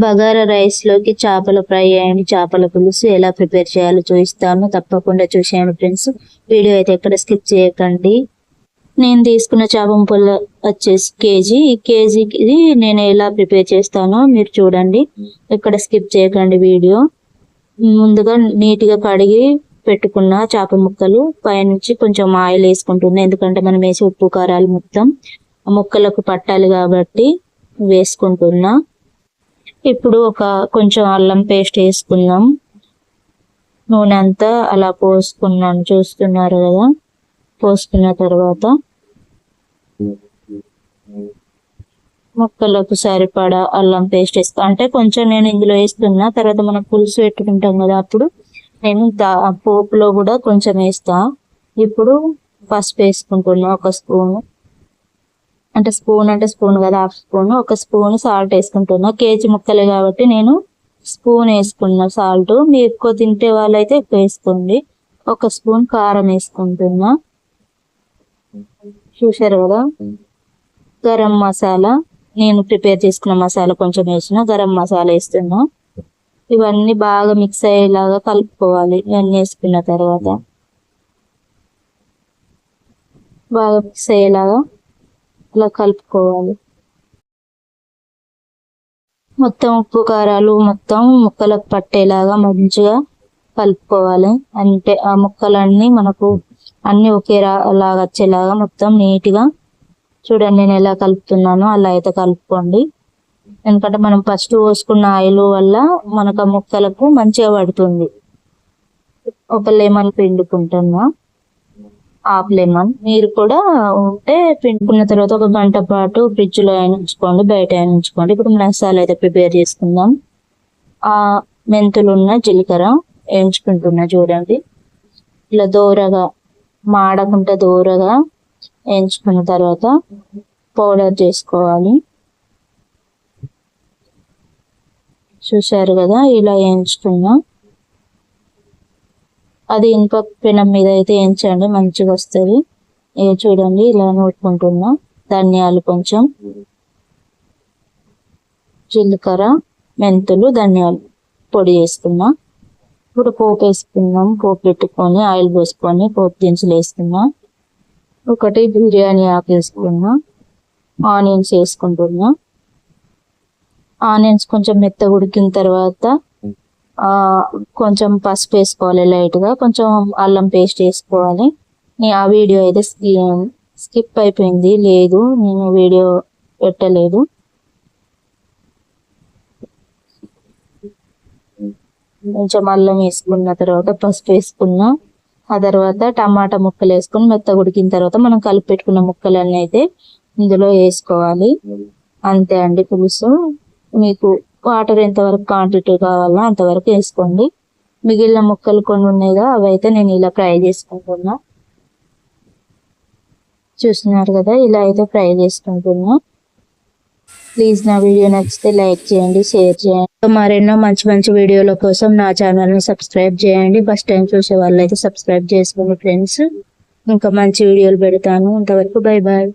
Bagara rice లోకి చేపల fry and చేపల పులుసు ఎలా ప్రిపేర్ చేయాలో చూపిస్తాను. తప్పకుండా చూసేయండి ఫ్రెండ్స్. వీడియో అయితే ఎక్కడ స్కిప్ చేయకండి. నేను తీసుకున్న చేప ముక్కలు వచ్చేసి కేజీకి నేను ఎలా ప్రిపేర్ చేస్తానో మీరు చూడండి. ఎక్కడ స్కిప్ చేయకండి వీడియో. ముందుగా నీట్గా కడిగి పెట్టుకున్న చేప ముక్కలు పైనుంచి కొంచెం ఆయిల్ వేసుకుంటున్నా. ఎందుకంటే మనం వేసి ఉప్పు కారాలు మొత్తం ముక్కలకు పట్టాలి కాబట్టి వేసుకుంటున్నా. ఇప్పుడు కొంచెం అల్లం పేస్ట్ వేసుకున్నాం. నూనె అంతా అలా పోసుకున్నాను, చూస్తున్నారు కదా. పోసుకున్న తర్వాత ముక్కలకు సరిపడా అల్లం పేస్ట్ వేస్తా. అంటే కొంచెం నేను ఇందులో వేస్తున్నా, తర్వాత మనం పులుసు పెట్టుకుంటాం కదా, అప్పుడు నేను పోపులో కూడా కొంచెం వేస్తా. ఇప్పుడు పసుపు వేసుకుంటున్నా, ఒక స్పూన్. అంటే స్పూన్ కదా, హాఫ్ స్పూన్. ఒక స్పూన్ సాల్ట్ వేసుకుంటున్నా. కేజీ ముక్కలే కాబట్టి నేను స్పూన్ వేసుకున్నా సాల్ట్. మీరు ఎక్కువ తింటే వాళ్ళైతే ఎక్కువ వేసుకోండి. ఒక స్పూన్ కారం వేసుకుంటున్నా, చూసారు కదా. గరం మసాలా, నేను ప్రిపేర్ చేసుకున్న మసాలా కొంచెం వేసిన. గరం మసాలా వేస్తున్నా. ఇవన్నీ బాగా మిక్స్ అయ్యేలాగా కలుపుకోవాలి. ఇవన్నీ వేసుకున్న తర్వాత బాగా మిక్స్ అయ్యేలాగా ఇలా కలుపుకోవాలి. మొత్తం ఉప్పు కారాలు మొత్తం ముక్కలకు పట్టేలాగా మంచిగా కలుపుకోవాలి. అంటే ఆ ముక్కలన్నీ మనకు అన్ని ఒకేలాగా వచ్చేలాగా మొత్తం నీట్గా చూడండి. నేను ఎలా కలుపుతున్నానో అలా అయితే కలుపుకోండి. ఎందుకంటే మనం ఫస్ట్ పోసుకున్న ఆయిల్ వల్ల మనకు ఆ ముక్కలకు మంచిగా పడుతుంది. ఒక లెమన్ పిండుకుంటున్నా, హాఫ్ లెమన్. మీరు కూడా ఉంటే పిండుకున్న తర్వాత 1 గంట పాటు ఫ్రిడ్జ్ లో ఉంచుకోండి, బయట ఉంచుకోండి. ఇప్పుడు మసాలా అయితే ప్రిపేర్ చేసుకుందాం. ఆ మెంతులున్న జీలకర్ర వేయించుకుంటున్నా, చూడండి. ఇలా దూరగా మాడకుండా దూరగా వేయించుకున్న తర్వాత పౌడర్ చేసుకోవాలి. చూసారు కదా, ఇలా వేయించుకున్నా. అది ఇనుప పెనం మీద అయితే వేయించండి, మంచిగా వస్తుంది. చూడండి, ఇలా నూరుకుంటున్నా. ధనియాలు కొంచెం, జీలకర్ర, మెంతులు, ధనియాలు పొడి వేసుకున్నా. ఇప్పుడు పోపు వేసుకున్నాం. పోపు పెట్టుకొని ఆయిల్ పోసుకొని పోపు దినుసులు వేసుకున్నా. ఒకటి బిర్యానీ ఆకు వేసుకున్నా. ఆనియన్స్ వేసుకుంటున్నా. ఆనియన్స్ కొంచెం మెత్తగా ఉడికిన తర్వాత కొంచెం పసుపు వేసుకోవాలి లైట్ గా. కొంచెం అల్లం పేస్ట్ వేసుకోవాలి. ఆ వీడియో అయితే స్కిప్ అయిపోయింది, లేదు, నేను వీడియో పెట్టలేదు. కొంచెం అల్లం వేసుకున్న తర్వాత పసుపు వేసుకున్నా. ఆ తర్వాత టమాటా ముక్కలు వేసుకొని మెత్తగా ఉడికిన తర్వాత మనం కలిపి పెట్టుకున్న ముక్కలన్నీ అయితే ఇందులో వేసుకోవాలి. అంతే అండి పులుసు. మీకు వాటర్ ఎంతవరకు క్వాంటిటీ కావాలో అంతవరకు వేసుకోండి. మిగిలిన ముక్కలు కొన్ని ఉన్నాయిగా, అవి అయితే నేను ఇలా ఫ్రై చేసుకుంటున్నా. చూస్తున్నారు కదా, ఇలా అయితే ఫ్రై చేసుకుంటున్నా. ప్లీజ్ నా వీడియో నచ్చితే లైక్ చేయండి, షేర్ చేయండి. మరెన్నో మంచి మంచి వీడియోల కోసం నా ఛానల్ని సబ్స్క్రైబ్ చేయండి. ఫస్ట్ టైం చూసే వాళ్ళు అయితే సబ్స్క్రైబ్ చేసుకోండి ఫ్రెండ్స్. ఇంకా మంచి వీడియోలు పెడతాను. అంతవరకు బై బాయ్.